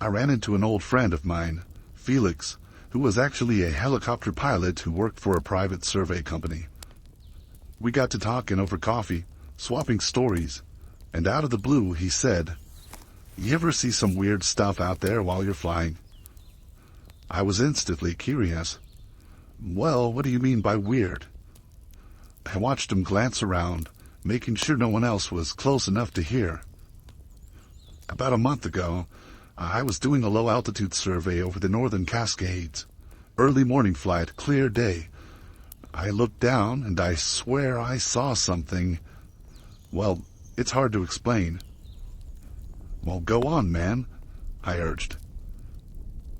I ran into an old friend of mine, Felix, who was actually a helicopter pilot who worked for a private survey company. We got to talking over coffee, swapping stories, and out of the blue he said, "You ever see some weird stuff out there while you're flying?" I was instantly curious. "Well, what do you mean by weird?" I watched him glance around, making sure no one else was close enough to hear. About a month ago, I was doing a low-altitude survey over the northern Cascades. Early morning flight, clear day. I looked down, and I swear I saw something. Well, it's hard to explain. "Well, go on, man," I urged.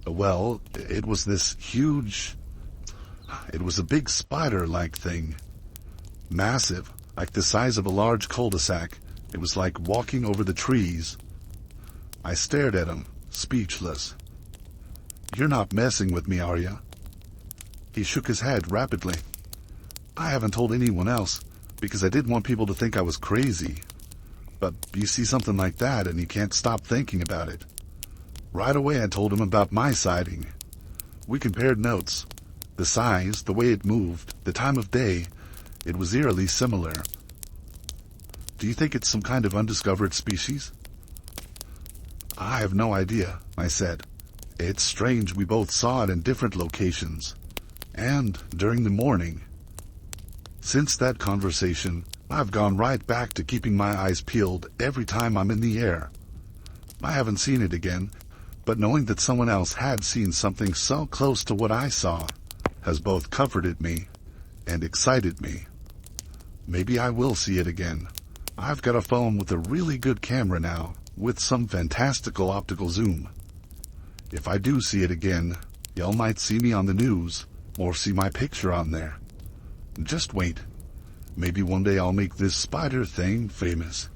Well, it was this huge... It was a big spider-like thing. Massive, like the size of a large cul-de-sac. It was like walking over the trees. I stared at him, speechless. "You're not messing with me, are you?" He shook his head rapidly. "I haven't told anyone else, because I didn't want people to think I was crazy. But you see something like that and you can't stop thinking about it." Right away I told him about my sighting. We compared notes. The size, the way it moved, the time of day, it was eerily similar. "Do you think it's some kind of undiscovered species?" "I have no idea," I said. "It's strange we both saw it in different locations. And during the morning." Since that conversation, I've gone right back to keeping my eyes peeled every time I'm in the air. I haven't seen it again, but knowing that someone else had seen something so close to what I saw has both comforted me and excited me. Maybe I will see it again. I've got a phone with a really good camera now, with some fantastical optical zoom. If I do see it again, y'all might see me on the news, or see my picture on there. Just wait. Maybe one day I'll make this spider thing famous.